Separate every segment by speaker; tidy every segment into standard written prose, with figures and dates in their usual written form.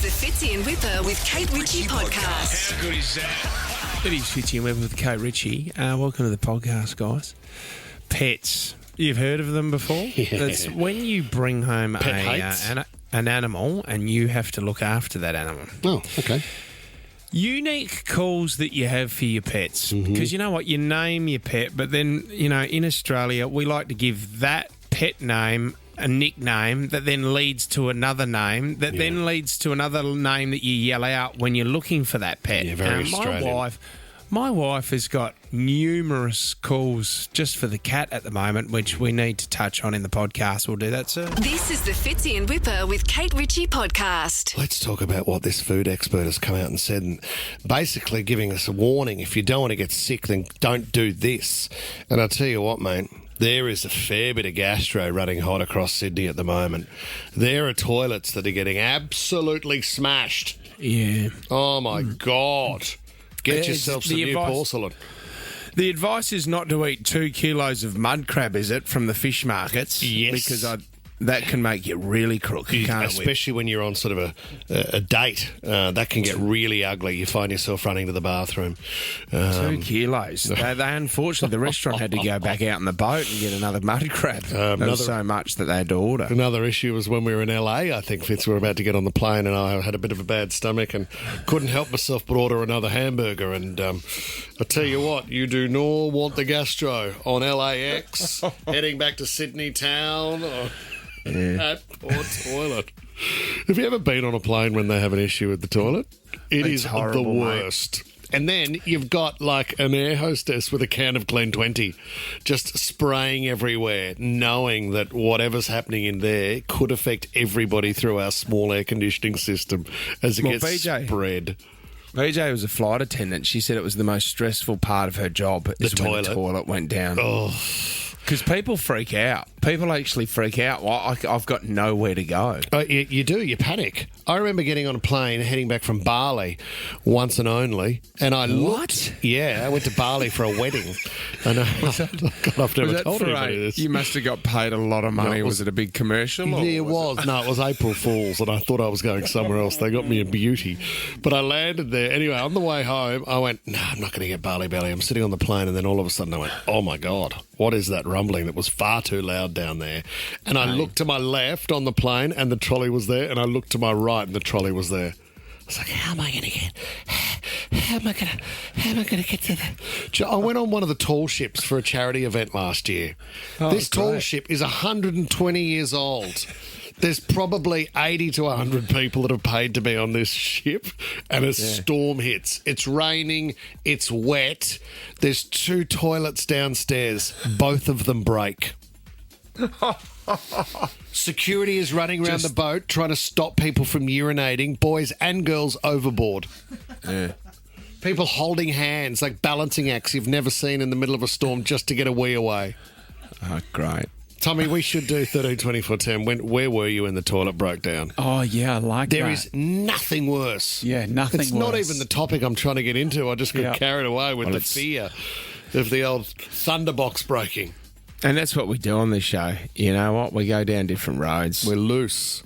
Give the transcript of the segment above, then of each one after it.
Speaker 1: is the Fitzy and Whipper with Kate Ritchie podcast.
Speaker 2: How good is that?
Speaker 3: It is Fitzy and Whipper with Kate Ritchie. Welcome to the podcast, guys. Pets. You've heard of them before?
Speaker 2: Yeah.
Speaker 3: It's when you bring home an animal and you have to look after that animal.
Speaker 2: Oh, okay.
Speaker 3: Unique calls that you have for your pets. Because you know what? You name your pet, but then, in Australia, we like to give that pet name a nickname that then leads to another name that then leads to another name that you yell out when you're looking for that pet.
Speaker 2: Yeah, very Australian.
Speaker 3: My wife has got numerous calls just for the cat at the moment, which we need to touch on in the podcast. We'll do that soon.
Speaker 1: This is the Fitzy and Whipper with Kate Ritchie podcast.
Speaker 2: Let's talk about what this food expert has come out and said, and basically giving us a warning. If you don't want to get sick, then don't do this. And I'll tell you what, mate. There is a fair bit of gastro running hot across Sydney at the moment. There are toilets that are getting absolutely smashed.
Speaker 3: Yeah.
Speaker 2: Oh, my God. Get yourself some new porcelain.
Speaker 3: The advice is not to eat 2 kilos of mud crab, is it, from the fish markets?
Speaker 2: Yes.
Speaker 3: Because that can make you really crook, can't it?
Speaker 2: Especially when you're on sort of a date. That can get really ugly. You find yourself running to the bathroom.
Speaker 3: 2 kilos. They unfortunately, the restaurant had to go back out in the boat and get another mud crab. There was so much that they had to order.
Speaker 2: Another issue was when we were in LA, I think, Fitz, we were about to get on the plane and I had a bit of a bad stomach and couldn't help myself but order another hamburger. And I tell you what, you do not want the gastro on LAX, heading back to Sydney town. That poor toilet. Have you ever been on a plane when they have an issue with the toilet? It's is horrible, the worst. Mate. And then you've got like an air hostess with a can of Clean 20 just spraying everywhere, knowing that whatever's happening in there could affect everybody through our small air conditioning system as it gets spread.
Speaker 3: BJ was a flight attendant. She said it was the most stressful part of her job when the toilet went down.
Speaker 2: Oh.
Speaker 3: Because people freak out. People actually freak out. Well, I've got nowhere to go.
Speaker 2: You do. You panic. I remember getting on a plane heading back from Bali once and only. And I looked. Yeah, I went to Bali for a wedding. And I got off to never told anybody this.
Speaker 3: You must have got paid a lot of money. Was it a big commercial?
Speaker 2: Yeah, it was. No, it was April Fool's, and I thought I was going somewhere else. They got me a beauty. But I landed there. Anyway, on the way home, I went, no, I'm not going to get Bali belly. I'm sitting on the plane, and then all of a sudden I went, oh, my God, what is that rumbling that was far too loud down there? And I looked to my left on the plane, and the trolley was there, and I looked to my right, and the trolley was there. I was like, how am I going to get to that? I went on one of the tall ships for a charity event last year. This tall ship is 120 years old. There's probably 80 to 100 people that have paid to be on this ship, and a storm hits. It's raining. It's wet. There's 2 toilets downstairs. Both of them break. Security is running around the boat trying to stop people from urinating, boys and girls overboard.
Speaker 3: Yeah.
Speaker 2: People holding hands like balancing acts you've never seen in the middle of a storm just to get a wee away.
Speaker 3: Oh, great.
Speaker 2: Tommy, we should do 13 24 10. Where were you when the toilet broke down?
Speaker 4: Oh, yeah, I like that.
Speaker 2: There is nothing worse.
Speaker 4: Yeah, nothing
Speaker 2: It's
Speaker 4: worse.
Speaker 2: not even the topic I'm trying to get into. I just got carried away with the fear of the old thunderbox breaking.
Speaker 3: And that's what we do on this show. You know what? We go down different roads.
Speaker 2: We're loose.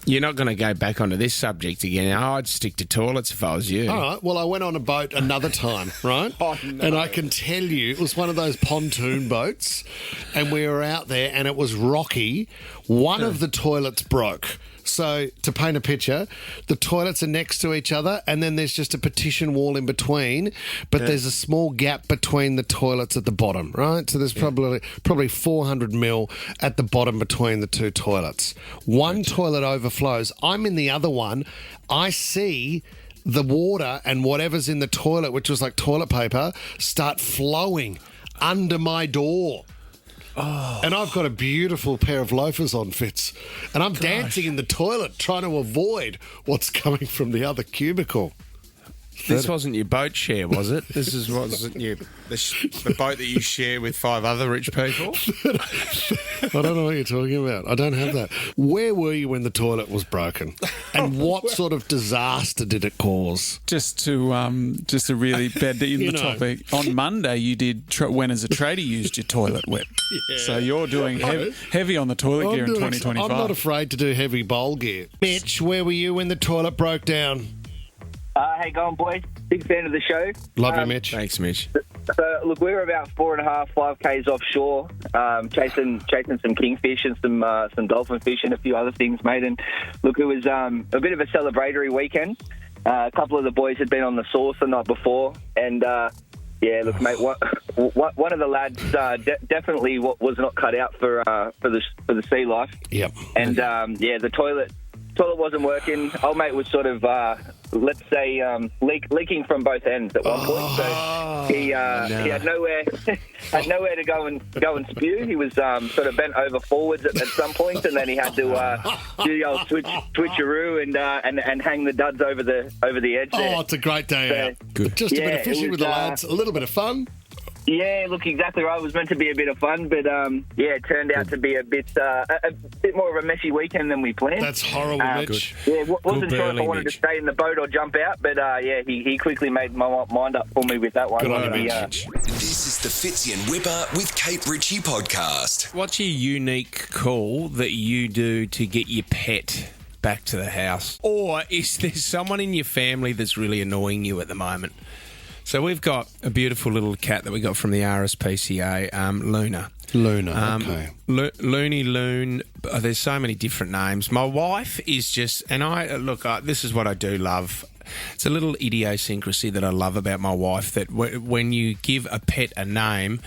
Speaker 3: You're not going to go back onto this subject again. I'd stick to toilets if I was you.
Speaker 2: All right. Well, I went on a boat another time, right?
Speaker 3: Oh, no.
Speaker 2: And I can tell you, it was one of those pontoon boats, and we were out there, and it was rocky. One of the toilets broke. So, to paint a picture, the toilets are next to each other, and then there's just a partition wall in between, but there's a small gap between the toilets at the bottom, right? So there's probably 400 mil at the bottom between the 2 toilets. One toilet overflows. I'm in the other one. I see the water and whatever's in the toilet, which was like toilet paper, start flowing under my door. Oh. And I've got a beautiful pair of loafers on, Fitz. And I'm dancing in the toilet trying to avoid what's coming from the other cubicle.
Speaker 3: This wasn't your boat share, was it? This wasn't the boat that you share with 5 other rich people?
Speaker 2: I don't know what you're talking about. I don't have that. Where were you when the toilet was broken? And what sort of disaster did it cause?
Speaker 4: Just to really bed in the topic, on Monday you did when as a trader used your toilet wet. Yeah. So you're doing heavy on the toilet gear in 2025.
Speaker 2: I'm not afraid to do heavy bowl gear. Mitch, where were you when the toilet broke down?
Speaker 5: How you going, boys? Big fan of the show.
Speaker 2: Love you, Mitch.
Speaker 3: Thanks, Mitch.
Speaker 5: So, look, we were about 4.5, 5 k's offshore, chasing some kingfish and some dolphin fish and a few other things, mate. And look, it was a bit of a celebratory weekend. A couple of the boys had been on the sauce the night before, and yeah, look, mate, one of the lads definitely was not cut out for the sea life. Yep. And yeah, the toilet wasn't working. Old mate was sort of, let's say, leaking from both ends at one point. So he had nowhere to go and spew. He was sort of bent over forwards at some point, and then he had to do the old switcheroo and hang the duds over the edge. There.
Speaker 2: Oh, it's a great day out. Good. Just a bit of fishing with the lads, a little bit of fun.
Speaker 5: Yeah, look, exactly right. It was meant to be a bit of fun, but yeah, it turned out to be a bit more of a messy weekend than we planned.
Speaker 2: That's horrible, Mitch.
Speaker 5: Yeah, wasn't sure if I wanted to stay in the boat or jump out, but yeah, he quickly made my mind up for me with that one.
Speaker 2: Good on you, Mitch.
Speaker 6: This is the Fitzy and Whipper with Kate Ritchie podcast.
Speaker 3: What's your unique call that you do to get your pet back to the house? Or is there someone in your family that's really annoying you at the moment? So we've got a beautiful little cat that we got from the RSPCA, Luna.
Speaker 2: Okay.
Speaker 3: Loony Loon. There's so many different names. My wife is just, and this is what I do love. It's a little idiosyncrasy that I love about my wife, that when you give a pet a name,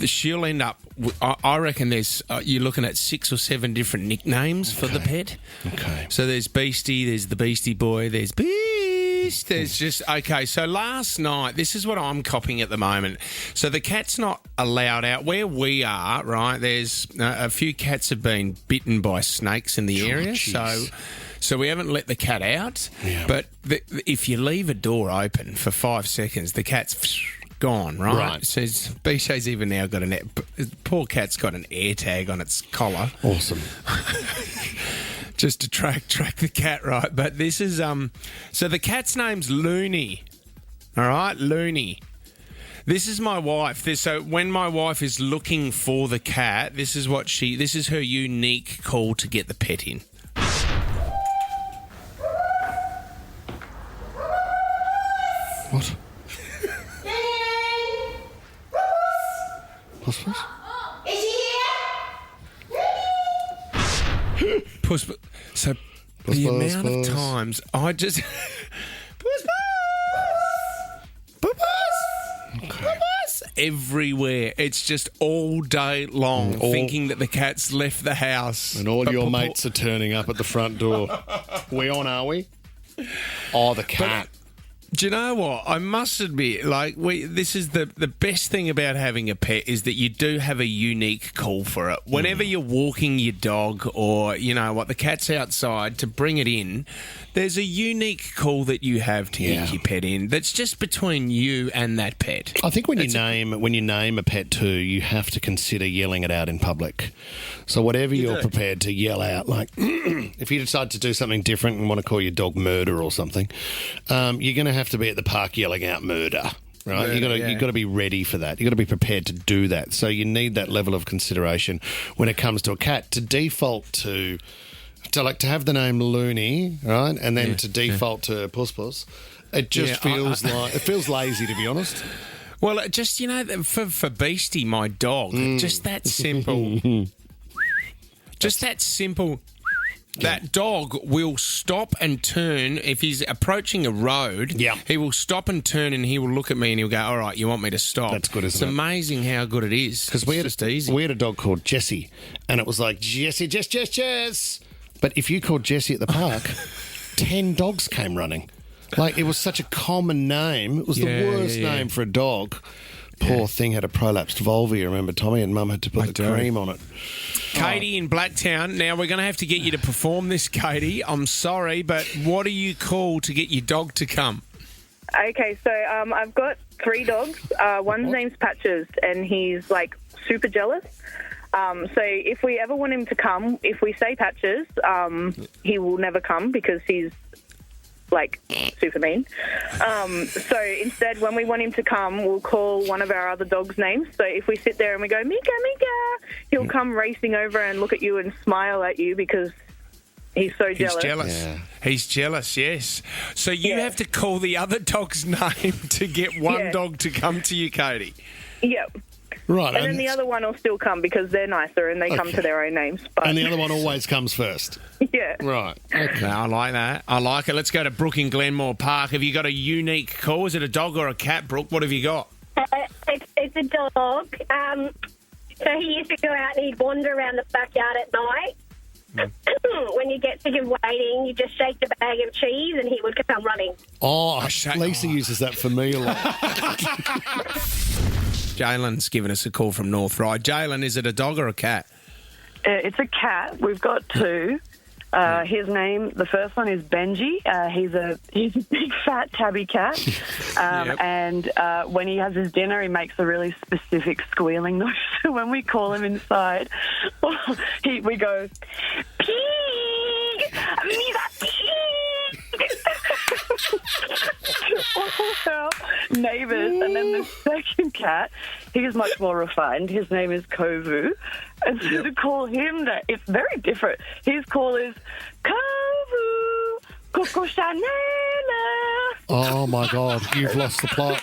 Speaker 3: she'll end up, I reckon you're looking at 6 or 7 different nicknames for the pet.
Speaker 2: Okay.
Speaker 3: So there's Beastie, there's the Beastie Boy, there's there's just, okay, so last night, this is what I'm copying at the moment. So the cat's not allowed out. Where we are, right, there's a few cats have been bitten by snakes in the area. So we haven't let the cat out. Yeah. But if you leave a door open for 5 seconds, the cat's gone, right? So Bichet's even now got poor cat's got an air tag on its collar.
Speaker 2: Awesome.
Speaker 3: Just to track the cat, right? But this is so the cat's name's Loony. All right, Loony. This is my wife. So when my wife is looking for the cat, this is her unique call to get the pet in.
Speaker 2: What? Puss?
Speaker 7: Is he here?
Speaker 3: Puss. So the amount of times I just puss everywhere. It's just all day long thinking that the cat's left the house.
Speaker 2: And all your mates are turning up at the front door. We on, are we? Oh, the cat.
Speaker 3: Do you know what? I must admit, this is the best thing about having a pet is that you do have a unique call for it. Whenever you're walking your dog or, the cat's outside, to bring it in, there's a unique call that you have to get your pet in that's just between you and that pet.
Speaker 2: I think when you name a pet too, you have to consider yelling it out in public. So whatever you're prepared to yell out, like if you decide to do something different and want to call your dog Murder or something, you're going to have to be at the park yelling out murder, right? You've got to be ready for that. You've got to be prepared to do that. So you need that level of consideration when it comes to a cat. To default to have the name Loony, right, and then to default to Puss, it just feels it feels lazy, to be honest.
Speaker 3: Well, just for Beastie, my dog, just that simple, That dog will stop and turn. If he's approaching a road, he will stop and turn and he will look at me and he'll go, all right, you want me to stop?
Speaker 2: That's good, isn't it?
Speaker 3: It's amazing how good it is.
Speaker 2: Because we had a dog called Jessie, and it was like, Jessie, Jess. But if you called Jessie at the park, 10 dogs came running. It was such a common name. It was the worst name for a dog. Poor thing had a prolapsed vulva, you remember, Tommy, and Mum had to put the cream on it.
Speaker 3: Katie in Blacktown. Now, we're going to have to get you to perform this, Katie. I'm sorry, but what do you call to get your dog to come?
Speaker 8: Okay, so I've got 3 dogs. One's name's Patches, and he's, like, super jealous. So if we ever want him to come, if we say Patches, he will never come because he's, like, super mean. So instead, when we want him to come, we'll call one of our other dogs' names. So if we sit there and we go, Mika, Mika, he'll come racing over and look at you and smile at you because he's so jealous.
Speaker 3: He's jealous.
Speaker 2: Yeah.
Speaker 3: He's jealous, yes. So you have to call the other dog's name to get one dog to come to you, Katie.
Speaker 8: Yep.
Speaker 2: Right.
Speaker 8: And then the other one will still come because they're nicer and they come to their own names. But
Speaker 2: And the other one always comes first.
Speaker 8: yeah.
Speaker 2: Right. Okay.
Speaker 3: No, I like that. I like it. Let's go to Brooke in Glenmore Park. Have you got a unique call? Is it a dog or a cat, Brooke? What have you got?
Speaker 9: It's a dog. So he used to go out and he'd wander around the backyard at night. When you get sick of waiting, you just shake the bag of cheese and he would come running.
Speaker 2: Oh, Lisa uses that for me a lot.
Speaker 3: Jalen's given us a call from North Ryde. Jalen, is it a dog or a cat?
Speaker 10: It's a cat. We've got 2. His name, the first one is Benji. He's a big fat tabby cat. And when he has his dinner, he makes a really specific squealing noise. So when we call him inside, we go, pig! All our neighbours. And then the second cat, he's much more refined. His name is Kovu. And so to call him that, it's very different. His call is Kovu, Coco Chanel.
Speaker 2: Oh, my God. You've lost the plot.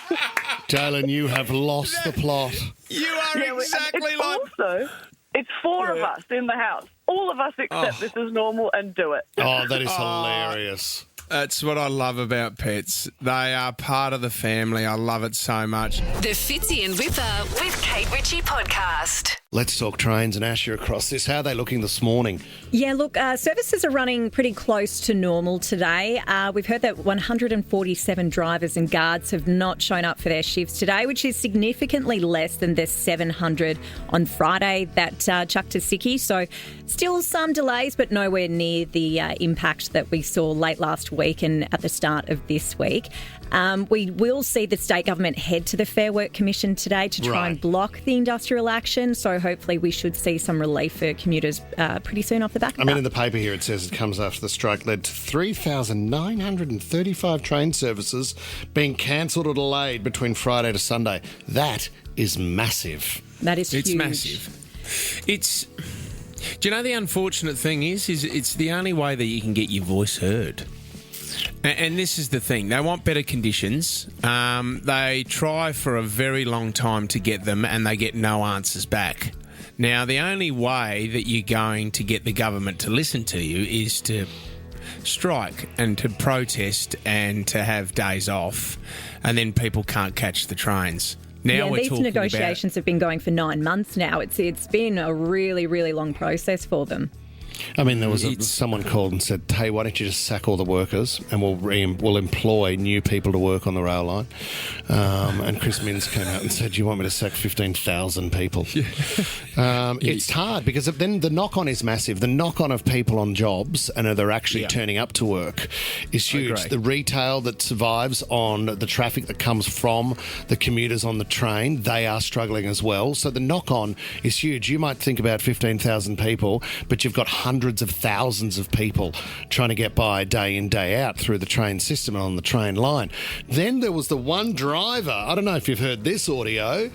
Speaker 2: Jalen, you have lost the plot.
Speaker 3: You are exactly like...
Speaker 10: Also, it's 4 of us in the house. All of us accept this is normal and do it.
Speaker 2: Oh, that is hilarious.
Speaker 3: That's what I love about pets. They are part of the family. I love it so much.
Speaker 1: The Fitzy and Whipper with Kate Ritchie podcast.
Speaker 2: Let's talk trains and Asher across this. How are they looking this morning?
Speaker 11: Yeah, look, services are running pretty close to normal today. We've heard that 147 drivers and guards have not shown up for their shifts today, which is significantly less than the 700 on Friday that chucked a sickie. So still some delays, but nowhere near the impact that we saw late last week and at the start of this week. We will see the state government head to the Fair Work Commission today to try and block the industrial action. So hopefully we should see some relief for commuters pretty soon off the back of that.
Speaker 2: In the paper here it says it comes after the strike led to 3,935 train services being cancelled or delayed between Friday to Sunday. That is massive.
Speaker 11: That is
Speaker 3: It's
Speaker 11: huge.
Speaker 3: massive. Do you know the unfortunate thing is it's the only way that you can get your voice heard. And this is the thing. They want better conditions. They try for a very long time to get them and they get no answers back. Now, the only way that you're going to get the government to listen to you is to strike and to protest and to have days off, and then people can't catch the trains. Now we're
Speaker 11: these
Speaker 3: talking
Speaker 11: negotiations have been going for 9 months now. It's been a really, really long process for them.
Speaker 2: There was someone called and said, hey, why don't you just sack all the workers and we'll employ new people to work on the rail line. And Chris Minns came out and said, do you want me to sack 15,000 people? It's hard because then the knock-on is massive. The knock-on of people on jobs and they're actually turning up to work is huge. The retail that survives on the traffic that comes from the commuters on the train, they are struggling as well. So the knock-on is huge. You might think about 15,000 people, but you've got hundreds of thousands of people trying to get by day in, day out through the train system and on the train line. Then there was the one driver, I don't know if you've heard this audio,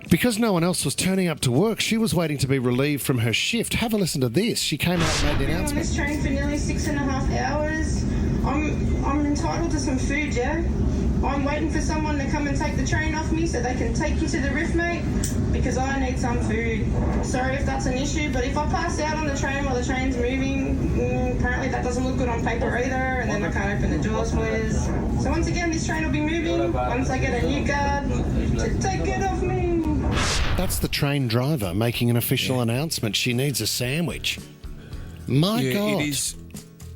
Speaker 2: because no one else was turning up to work, she was waiting to be relieved from her shift. Have a listen to this. She came out and made the
Speaker 12: I've been on this train for nearly 6.5 hours. I'm entitled to some food, yeah? I'm waiting for someone to come and take the train off me so they can take you to the riff, mate, because I need some food. Sorry if that's an issue, but if I pass out on the train while the train's moving, apparently that doesn't look good on paper either, and then I can't open the doors, please. So once again, this train will be moving once I get a new guard to take it off me.
Speaker 2: That's the train driver making an official announcement. She needs a sandwich. My God.
Speaker 3: It is.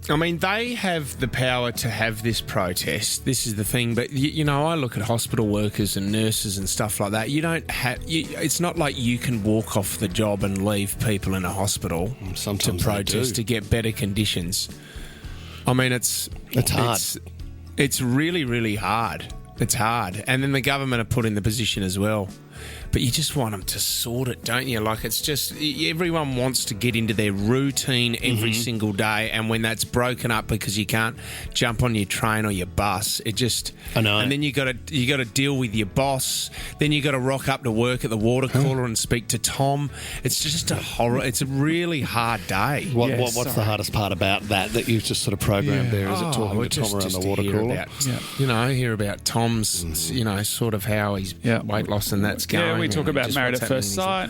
Speaker 3: They have the power to have this protest. This is the thing. But, I look at hospital workers and nurses and stuff like that. You don't have... it's not like you can walk off the job and leave people in a hospital to protest to get better conditions. It's
Speaker 2: hard.
Speaker 3: It's really, really hard. It's hard. And then the government are put in the position as well. But you just want them to sort it, don't you? Like, it's just, everyone wants to get into their routine every single day, and when that's broken up because you can't jump on your train or your bus, it just...
Speaker 2: I know.
Speaker 3: And then you got to deal with your boss. Then you got to rock up to work at the water cooler and speak to Tom. It's just a horror. It's a really hard day.
Speaker 2: What's the hardest part about that you've just sort of programmed there? Is it talking to Tom around the water cooler?
Speaker 3: Hear about Tom's, sort of how he's weight loss and that's going.
Speaker 4: Yeah, we talk about Married at First Sight,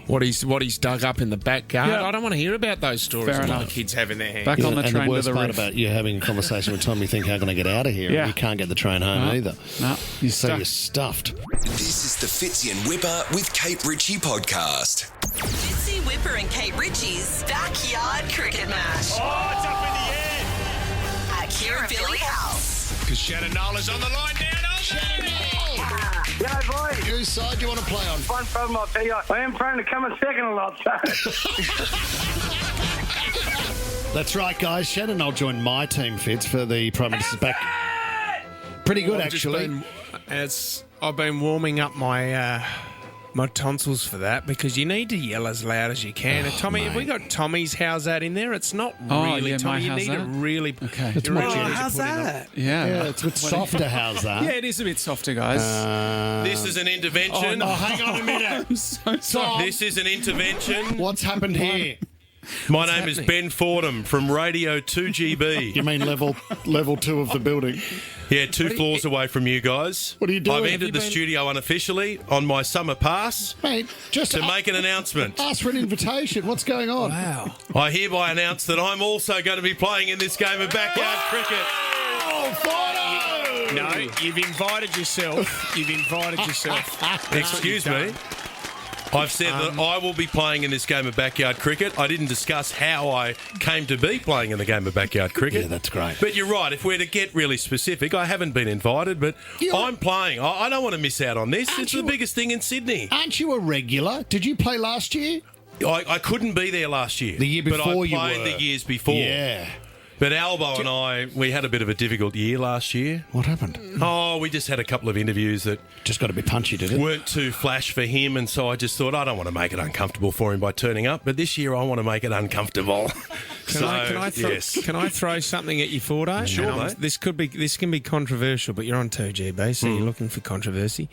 Speaker 3: what he's dug up in the back garden.
Speaker 4: Yeah.
Speaker 3: I don't want to hear about those stories that the kids have in their hands.
Speaker 4: Back on the
Speaker 2: and
Speaker 4: train
Speaker 2: the worst
Speaker 4: to the
Speaker 2: part
Speaker 4: roof.
Speaker 2: about you having a conversation with Tom, you think, how can I get out of here?
Speaker 4: Yeah.
Speaker 2: And you can't get the train home either.
Speaker 4: No, you're
Speaker 2: So you're stuffed.
Speaker 6: This is the Fitzy and Whipper with Kate Ritchie podcast.
Speaker 1: Fitzy, Whipper and Kate Ritchie's Backyard Cricket Match.
Speaker 13: Oh, it's up in the air.
Speaker 1: At Kirribilli House.
Speaker 3: Because Shannon Knoll is on the line down.
Speaker 13: G'day, boys.
Speaker 2: Whose side do you want to play on?
Speaker 13: One problem I'll tell you, I am prone to come in second a lot, so...
Speaker 2: That's right, guys. Shannon, I'll join my team, Fitz, for the Prime Minister's back. Pretty good, actually.
Speaker 3: I've been warming up my my tonsils for that, because you need to yell as loud as you can. Tommy, have we got Tommy's "How's that" in there? It's not really Tommy. You need to really.
Speaker 4: Okay.
Speaker 2: It's more
Speaker 3: how's that?
Speaker 4: Yeah.
Speaker 2: it's a bit softer. How's that?
Speaker 4: Yeah, it is a bit softer, guys.
Speaker 14: This is an intervention.
Speaker 2: Oh, hang on a minute.
Speaker 4: I'm so sorry.
Speaker 14: This is an intervention.
Speaker 2: What's happened here?
Speaker 14: My name is Ben Fordham from Radio 2GB.
Speaker 2: You mean level 2 of the building?
Speaker 14: Yeah, two floors away from you guys.
Speaker 2: What are you doing?
Speaker 14: I've entered the studio unofficially on my summer pass
Speaker 2: Mate, just
Speaker 14: to make an announcement.
Speaker 2: ask for an invitation. What's going on?
Speaker 3: Wow.
Speaker 14: I hereby announce that I'm also going to be playing in this game of backyard cricket.
Speaker 2: Oh,
Speaker 3: No, you've invited yourself.
Speaker 14: Excuse me. I've said that I will be playing in this game of backyard cricket. I didn't discuss how I came to be playing in the game of backyard cricket.
Speaker 2: Yeah, that's great.
Speaker 14: But you're right. If we're to get really specific, I haven't been invited, but I'm playing. I don't want to miss out on this. It's the biggest thing in Sydney.
Speaker 2: Aren't you a regular? Did you play last year?
Speaker 14: I couldn't be there last year.
Speaker 2: The year before
Speaker 14: but I
Speaker 2: you
Speaker 14: played
Speaker 2: were.
Speaker 14: the years before.
Speaker 2: Yeah.
Speaker 14: But Albo and I, we had a bit of a difficult year last year.
Speaker 2: What happened?
Speaker 14: Oh, we just had a couple of interviews that
Speaker 2: just got a bit punchy, did it?
Speaker 14: Weren't too flash for him, and so I just thought I don't want to make it uncomfortable for him by turning up. But this year I want to make it uncomfortable.
Speaker 3: Can I throw something at you, Fordo?
Speaker 14: Sure, mate.
Speaker 3: This can be controversial, but you're on 2GB, so you're looking for controversy.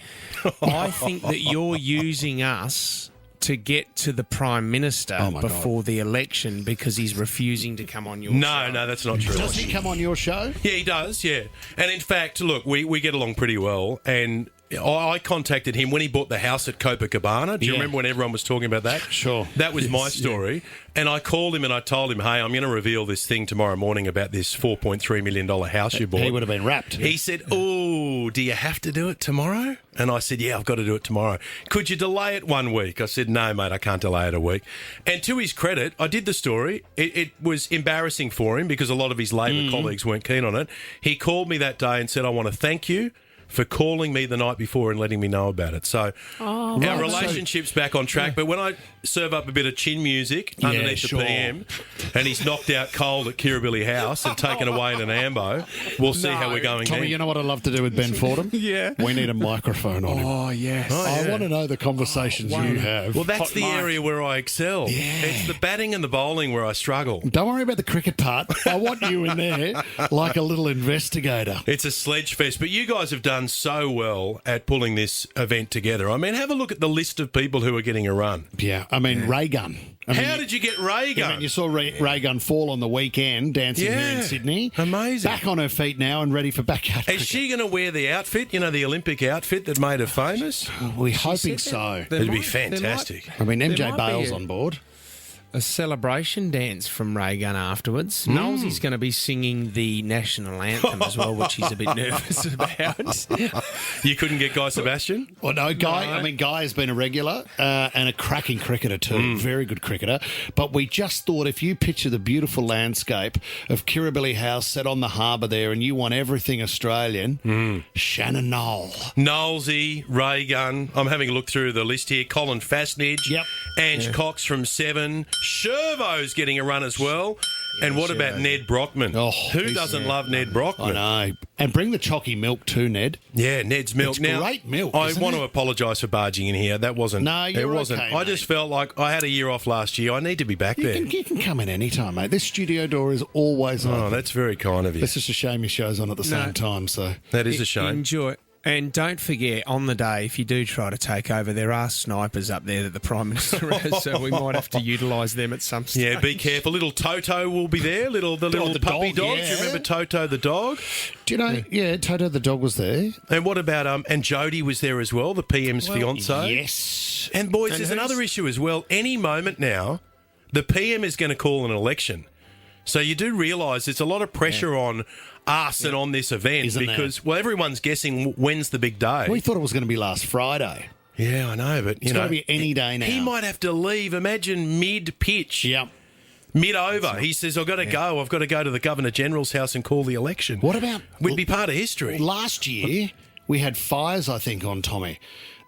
Speaker 3: I think that you're using us to get to the Prime Minister before the election because he's refusing to come on your show.
Speaker 14: No, that's not true.
Speaker 2: Does he come on your show?
Speaker 14: Yeah, he does, yeah. And in fact, look, we get along pretty well, and I contacted him when he bought the house at Copacabana. Do you remember when everyone was talking about that?
Speaker 2: Sure.
Speaker 14: That was my story. Yeah. And I called him and I told him, hey, I'm going to reveal this thing tomorrow morning about this $4.3 million house you bought.
Speaker 2: He would have been wrapped.
Speaker 14: He said, oh, do you have to do it tomorrow? And I said, yeah, I've got to do it tomorrow. Could you delay it 1 week? I said, no, mate, I can't delay it a week. And to his credit, I did the story. It was embarrassing for him because a lot of his Labor colleagues weren't keen on it. He called me that day and said, I want to thank you for calling me the night before and letting me know about it. So our relationship's back on track. But when I serve up a bit of chin music underneath the PM and he's knocked out cold at Kirribilli House and taken away in an ambo, we'll see how we're going
Speaker 2: Tommy,
Speaker 14: then.
Speaker 2: you know what I'd love to do with Ben Fordham?
Speaker 3: Yeah.
Speaker 2: We need a microphone on him.
Speaker 4: Oh, yes.
Speaker 2: I want to know the conversations you have.
Speaker 14: Well, that's the area where I excel. Yeah. It's the batting and the bowling where I struggle.
Speaker 2: Don't worry about the cricket part. I want you in there like a little investigator.
Speaker 14: It's a sledge fest, but you guys have done so well at pulling this event together. I mean, have a look at the list of people who are getting a run.
Speaker 2: Yeah, I mean, Ray Gunn.
Speaker 14: How did you get Ray Gunn?
Speaker 2: I mean, you saw Ray Gunn fall on the weekend dancing here in Sydney.
Speaker 14: Amazing.
Speaker 2: Back on her feet now and ready for backyard cricket.
Speaker 14: Is she going to wear the outfit, the Olympic outfit that made her famous?
Speaker 2: We're hoping so.
Speaker 14: It'd be fantastic.
Speaker 2: I mean, MJ Bale's on board.
Speaker 3: A celebration dance from Ray Gunn afterwards. Knowlesy's going to be singing the national anthem as well, which he's a bit nervous about.
Speaker 14: You couldn't get Guy Sebastian?
Speaker 2: Well, no, Guy. I mean, Guy has been a regular and a cracking cricketer too. Very good cricketer. But we just thought if you picture the beautiful landscape of Kirribilli House set on the harbour there and you want everything Australian, Shannon Knoll.
Speaker 14: Knowlesy, Ray Gunn. I'm having a look through the list here. Colin Fastnidge.
Speaker 2: Yep.
Speaker 14: Ange Cox from 7. Shervo's getting a run as well. And what about Ned Brockman?
Speaker 2: Oh,
Speaker 14: Who doesn't love Ned Brockman?
Speaker 2: I know. And bring the chalky milk too, Ned.
Speaker 14: Yeah, Ned's milk.
Speaker 2: It's
Speaker 14: Now,
Speaker 2: great milk,
Speaker 14: I
Speaker 2: isn't
Speaker 14: want
Speaker 2: it?
Speaker 14: to apologise for barging in here. That wasn't.
Speaker 2: No, you're
Speaker 14: it wasn't.
Speaker 2: okay,
Speaker 14: I just felt like I had a year off last year. I need to be back there.
Speaker 2: You can come in any time, mate. This studio door is always open.
Speaker 14: Oh, that's very kind of you.
Speaker 2: It's just a shame your show's on at the same time, so...
Speaker 14: That is a shame.
Speaker 3: Enjoy. And don't forget, on the day, if you do try to take over, there are snipers up there that the Prime Minister has, so we might have to utilise them at some stage.
Speaker 14: Yeah, be careful. Little Toto will be there. The little puppy dog.
Speaker 2: yeah.
Speaker 14: Do you remember Toto the dog?
Speaker 2: Do you know... Yeah, Toto the dog was there.
Speaker 14: And what about... and Jodie was there as well, the PM's fiancée.
Speaker 2: Yes.
Speaker 14: And boys,
Speaker 3: And
Speaker 14: there's
Speaker 3: who's-
Speaker 14: another issue as well. Any moment now, the PM is going to call an election. So you do realise there's a lot of pressure on us and on this event
Speaker 2: Isn't
Speaker 14: because, well, everyone's guessing when's the big day.
Speaker 2: We thought it was going to be last Friday.
Speaker 14: Yeah, I know, but,
Speaker 2: It's got to be any day now.
Speaker 14: He might have to leave, imagine, mid-pitch.
Speaker 2: Yep.
Speaker 14: Mid-over. He says, I've got to go. I've got to go to the Governor-General's house and call the election.
Speaker 2: What about...
Speaker 14: We'd be part of history.
Speaker 2: Last year, we had fires, I think, on Tommy.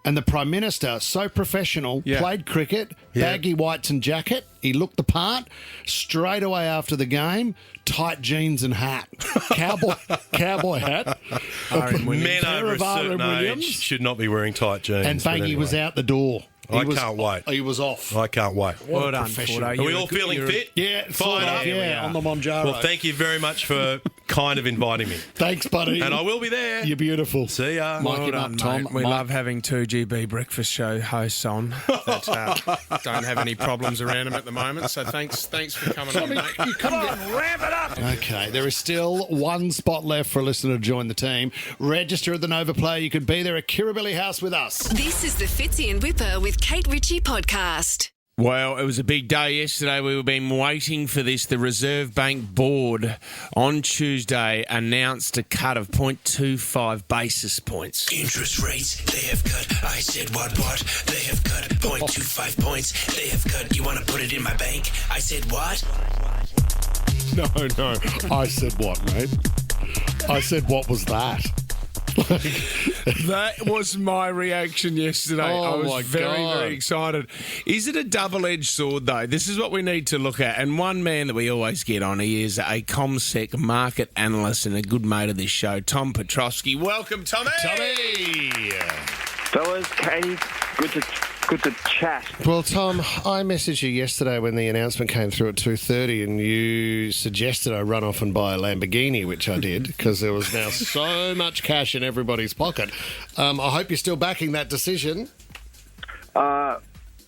Speaker 2: And the Prime Minister, so professional, played cricket, baggy whites and jacket. He looked the part. Straight away after the game, tight jeans and hat. Cowboy hat.
Speaker 14: Men
Speaker 2: pair
Speaker 14: over a
Speaker 2: of
Speaker 14: certain
Speaker 2: R.M.
Speaker 14: age
Speaker 2: Williams.
Speaker 14: should not be wearing tight jeans.
Speaker 2: And
Speaker 14: but
Speaker 2: Bangy
Speaker 14: anyway.
Speaker 2: was out the door.
Speaker 14: I can't wait.
Speaker 2: He was off.
Speaker 14: I can't wait.
Speaker 3: Well done,
Speaker 2: professional.
Speaker 3: Fordo.
Speaker 14: Are we all feeling fit?
Speaker 2: Yeah,
Speaker 14: Fired up?
Speaker 2: Yeah, on the Monjaro.
Speaker 14: Well, thank you very much for kind of inviting me.
Speaker 2: Thanks, buddy.
Speaker 14: And I will be there.
Speaker 2: You're beautiful.
Speaker 14: See ya.
Speaker 2: Mike
Speaker 3: Well
Speaker 2: him
Speaker 3: done,
Speaker 2: up, Tom.
Speaker 3: mate. We
Speaker 2: Mike.
Speaker 3: love having 2GB breakfast show hosts on that don't have any problems around them at the moment. So thanks for coming on, mate.
Speaker 2: Come on, ramp it up. Okay, there is still one spot left for a listener to join the team. Register at the Nova Play. You could be there at Kirribilli House with us.
Speaker 15: This is the Fitzy and Whipper with Kate Ritchie podcast.
Speaker 3: Well, it was a big day yesterday. We've been waiting for this. The Reserve Bank Board on Tuesday announced a cut of 0.25 basis points.
Speaker 16: Interest rates, they have cut. I said what? They have cut 0.25 points. They have cut. You want to put it in my bank? I said what?
Speaker 2: No. I said what, mate? I said, what was that?
Speaker 3: That was my reaction yesterday. I
Speaker 2: Oh,
Speaker 3: was
Speaker 2: my
Speaker 3: very,
Speaker 2: God.
Speaker 3: very excited. Is it a double-edged sword, though? This is what we need to look at. And one man that we always get on, he is a ComSec market analyst and a good mate of this show, Tom Petrosky. Welcome, Tommy!
Speaker 5: Fellas, Katie, good to chat.
Speaker 2: Well, Tom, I messaged you yesterday when the announcement came through at 2:30 and you suggested I run off and buy a Lamborghini, which I did, because there was now so much cash in everybody's pocket. I hope you're still backing that decision.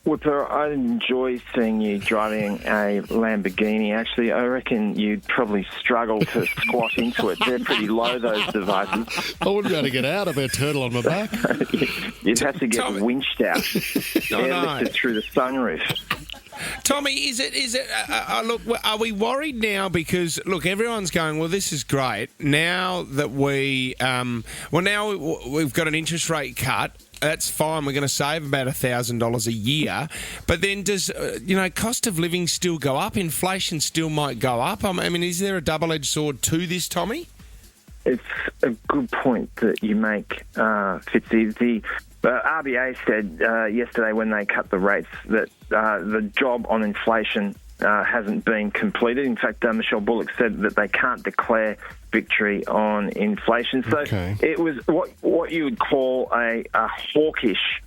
Speaker 5: Whipper, I enjoy seeing you driving a Lamborghini. Actually, I reckon you'd probably struggle to squat into it. They're pretty low, those devices.
Speaker 2: I wouldn't be able to get out. I'd be a turtle on my back.
Speaker 5: You'd have to get winched out. Airlifted through the sunroof.
Speaker 3: Tommy, is it? Look, are we worried now? Because look, everyone's going, well, this is great. Now that we've got an interest rate cut. That's fine. We're going to save about $1,000 a year. But then does, cost of living still go up? Inflation still might go up. I mean, is there a double-edged sword to this, Tommy?
Speaker 5: It's a good point that you make, Fitzy. The RBA said yesterday when they cut the rates that the job on inflation hasn't been completed. In fact, Michelle Bullock said that they can't declare victory on inflation. So it was what you would call a hawkish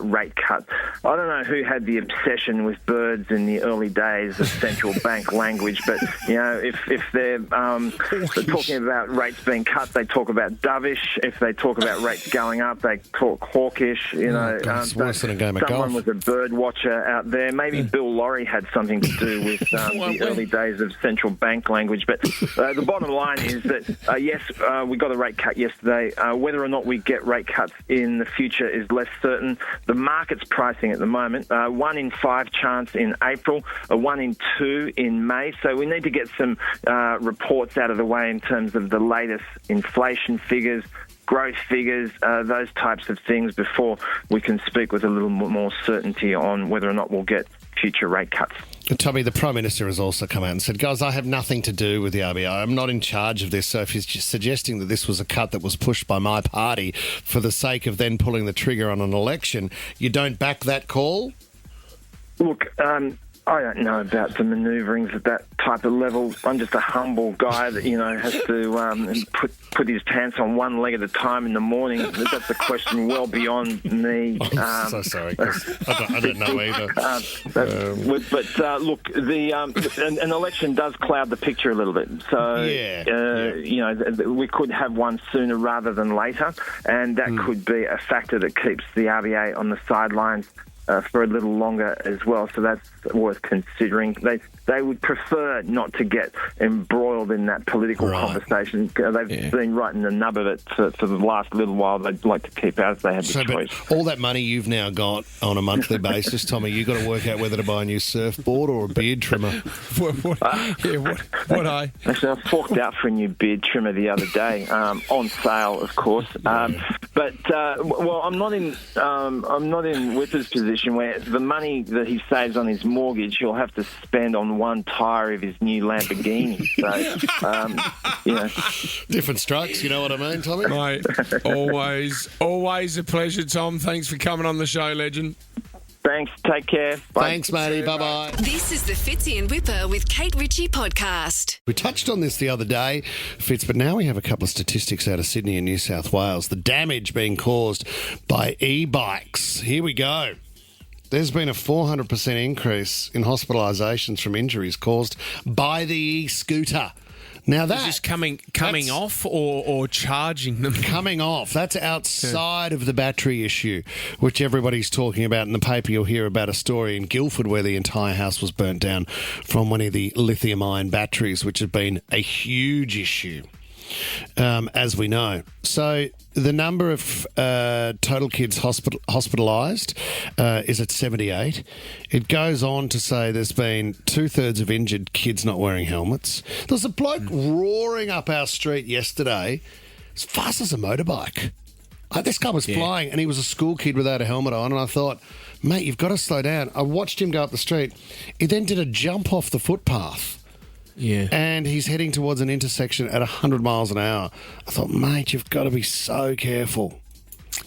Speaker 5: rate cut. I don't know who had the obsession with birds in the early days of central bank language, but if they're talking about rates being cut, they talk about dovish. If they talk about rates going up, they talk hawkish.
Speaker 2: It's worse than a game of golf.
Speaker 5: Someone was a bird watcher out there. Maybe Bill Laurie had something to do with the early days of central bank language. But the bottom line is that yes, we got a rate cut yesterday. Whether or not we get rate cuts in the future is less certain. The market's pricing at the moment 1 in 5 chance in April, a 1 in 2 in May. So we need to get some reports out of the way in terms of the latest inflation figures, growth figures, those types of things before we can speak with a little more certainty on whether or not we'll get future rate cuts.
Speaker 2: Tommy, the Prime Minister has also come out and said, guys, I have nothing to do with the RBA. I'm not in charge of this. So if he's just suggesting that this was a cut that was pushed by my party for the sake of then pulling the trigger on an election, you don't back that call?
Speaker 5: Look,
Speaker 17: I don't know about the manoeuvrings at that type of level. I'm just a humble guy that, has to put his pants on one leg at a time in the morning. That's a question well beyond me.
Speaker 2: I'm so sorry, 'cause I don't know either.
Speaker 17: Look, an election does cloud the picture a little bit. So, we could have one sooner rather than later, and that could be a factor that keeps the RBA on the sidelines for a little longer as well, so that's worth considering. They would prefer not to get embroiled in that political conversation. They've been right in the nub of it for the last little while. They'd like to keep out if they had the choice.
Speaker 2: But all that money you've now got on a monthly basis, Tommy, you've got to work out whether to buy a new surfboard or a beard trimmer.
Speaker 17: Actually, I forked out for a new beard trimmer the other day, on sale, of course. I'm not in Whipper's position where the money that he saves on his mortgage, he'll have to spend on one tyre of his new Lamborghini. So,
Speaker 2: different strokes, you know what I mean, Tommy?
Speaker 3: Mate, always a pleasure, Tom. Thanks for coming on the show, legend.
Speaker 17: Thanks. Take care. Bye.
Speaker 2: Thanks, matey. Bye-bye.
Speaker 15: This is the Fitzy and Whipper with Kate Ritchie podcast.
Speaker 2: We touched on this the other day, Fitz, but now we have a couple of statistics out of Sydney and New South Wales. The damage being caused by e-bikes. Here we go. There's been a 400% increase in hospitalisations from injuries caused by the e-scooter. Now that's
Speaker 3: just coming off or charging them?
Speaker 2: Coming off. That's outside of the battery issue, which everybody's talking about. In the paper, you'll hear about a story in Guildford where the entire house was burnt down from one of the lithium-ion batteries, which has been a huge issue, as we know. So the number of total kids hospitalised is at 78. It goes on to say there's been 2/3 of injured kids not wearing helmets. There was a bloke roaring up our street yesterday as fast as a motorbike. This guy was flying, and he was a school kid without a helmet on, and I thought, mate, you've got to slow down. I watched him go up the street. He then did a jump off the footpath.
Speaker 3: Yeah.
Speaker 2: And he's heading towards an intersection at 100 miles an hour. I thought, mate, you've got to be so careful.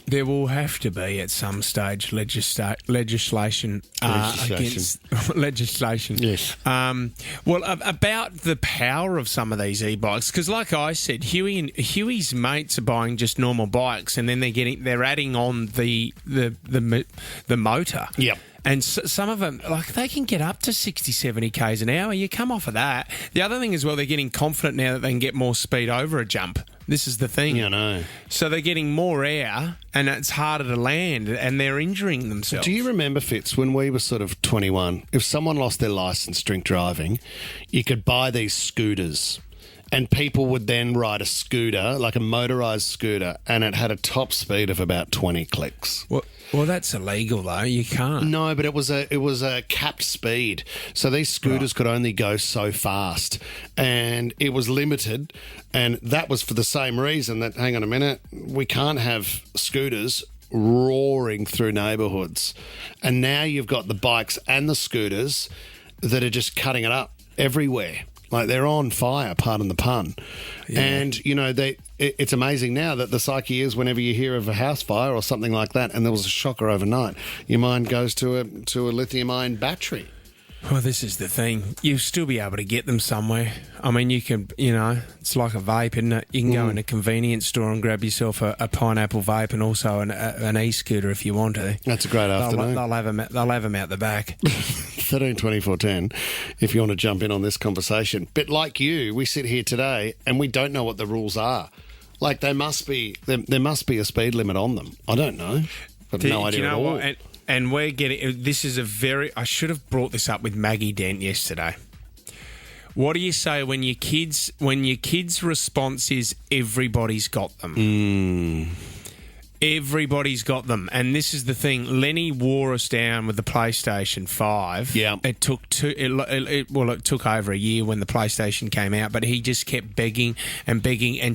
Speaker 3: There will have to be at some stage legislation against legislation.
Speaker 2: Yes.
Speaker 3: About the power of some of these e-bikes, because like I said, Huey's mates are buying just normal bikes, and then they're adding on the motor.
Speaker 2: Yep.
Speaker 3: And some of them, they can get up to 60, 70 k's an hour. You come off of that. The other thing as well, they're getting confident now that they can get more speed over a jump. This is the thing.
Speaker 2: Yeah, I know.
Speaker 3: So they're getting more air, and it's harder to land, and they're injuring themselves.
Speaker 2: Do you remember, Fitz, when we were sort of 21, if someone lost their licence drink driving, you could buy these scooters. And people would then ride a scooter, like a motorised scooter, and it had a top speed of about 20 clicks.
Speaker 3: Well, that's illegal though. You can't.
Speaker 2: No, but it was a capped speed. So these scooters could only go so fast, and it was limited. And that was for the same reason that, hang on a minute, we can't have scooters roaring through neighbourhoods. And now you've got the bikes and the scooters that are just cutting it up everywhere. Like, they're on fire, pardon the pun. Yeah. And, it's amazing now that the psyche is whenever you hear of a house fire or something like that and there was a shocker overnight, your mind goes to a lithium-ion battery.
Speaker 3: Well, this is the thing. You'll still be able to get them somewhere. I mean, you can, it's like a vape, isn't it? You can go in a convenience store and grab yourself a pineapple vape and also an e-scooter if you want to.
Speaker 2: That's a great afternoon.
Speaker 3: They'll have them out the back.
Speaker 2: 13 24 10 if you want to jump in on this conversation. But like you, we sit here today and we don't know what the rules are. Like, there must be a speed limit on them. I don't know. I've no idea at all.
Speaker 3: What? And we're getting... This is I should have brought this up with Maggie Dent yesterday. What do you say when your kids' response is everybody's got them? Everybody's got them. And this is the thing. Lenny wore us down with the PlayStation 5.
Speaker 2: Yeah.
Speaker 3: It took it took over a year when the PlayStation came out, but he just kept begging, and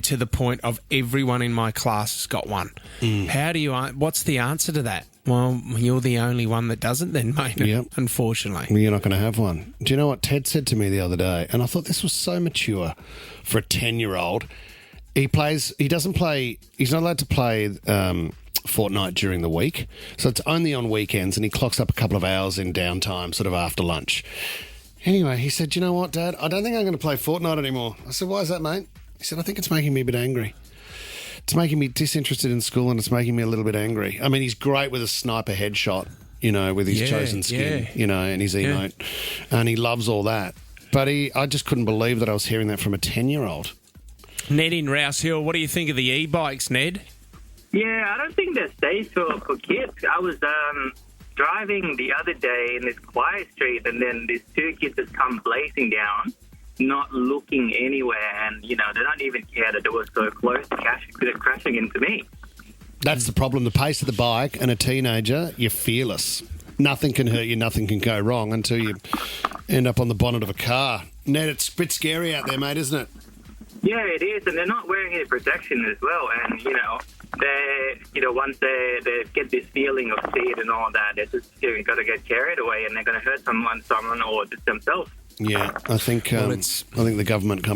Speaker 3: to the point of everyone in my class has got one. What's the answer to that? Well, you're the only one that doesn't then, mate, unfortunately.
Speaker 2: You're not going to have one. Do you know what Ted said to me the other day? And I thought this was so mature for a 10-year-old. He's not allowed to play fortnight during the week. So it's only on weekends, and he clocks up a couple of hours in downtime, sort of after lunch. Anyway, he said, "You know what, Dad? I don't think I'm going to play Fortnite anymore." I said, "Why is that, mate?" He said, "I think it's making me a bit angry. It's making me disinterested in school, and it's making me a little bit angry." I mean, he's great with a sniper headshot, with his chosen skin, and his emote. And he loves all that. But I just couldn't believe that I was hearing that from a 10-year-old.
Speaker 3: Ned in Rouse Hill, what do you think of the e-bikes, Ned?
Speaker 18: Yeah, I don't think they're safe for kids. I was driving the other day in this quiet street, and then these two kids just come blazing down, not looking anywhere, and, they don't even care that they were so close to crashing into me.
Speaker 2: That's the problem. The pace of the bike and a teenager, you're fearless. Nothing can hurt you, nothing can go wrong until you end up on the bonnet of a car. Ned, it's a bit scary out there, mate, isn't it?
Speaker 18: Yeah, it is, and they're not wearing any protection as well, and, once they get this feeling of speed and all that, they're just got to get carried away, and they're going to hurt someone, or just themselves.
Speaker 2: Yeah, I think the government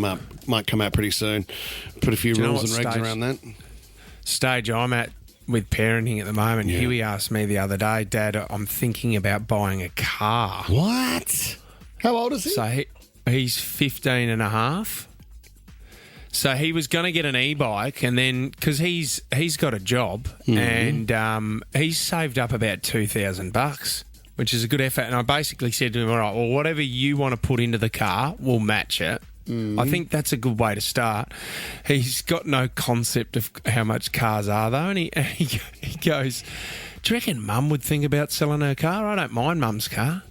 Speaker 2: might come out pretty soon. Put a few rules and regs around that.
Speaker 3: Stage I'm at with parenting at the moment.
Speaker 2: Yeah.
Speaker 3: Huey asked me the other day, "Dad, I'm thinking about buying a car."
Speaker 2: What? How old is he?
Speaker 3: So he's 15 and a half. So he was going to get an e-bike, and then because he's got a job, and he's saved up about $2,000, which is a good effort. And I basically said to him, "All right, well, whatever you want to put into the car, we'll match it." I think that's a good way to start. He's got no concept of how much cars are, though, and he goes, "Do you reckon Mum would think about selling her car? I don't mind Mum's car."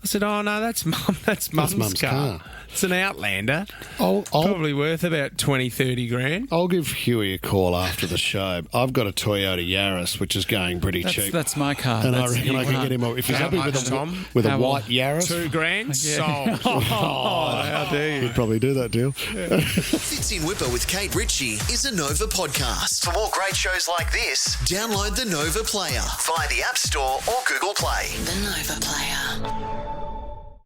Speaker 3: I said, "Oh, no, that's Mum's car. It's an Outlander. Probably worth about 20, 30 grand.
Speaker 2: I'll give Huey a call after the show. I've got a Toyota Yaris, which is going pretty cheap.
Speaker 4: That's my car.
Speaker 2: And I reckon I can get him if he's happy with a white Yaris.
Speaker 3: $2 grand? Sold.
Speaker 2: How dare you? He'd probably do that deal.
Speaker 6: Fitzy and Whipper with Kate Ritchie is a Nova podcast. For more great shows like this, download the Nova Player via the App Store or Google Play.
Speaker 15: The Nova Player.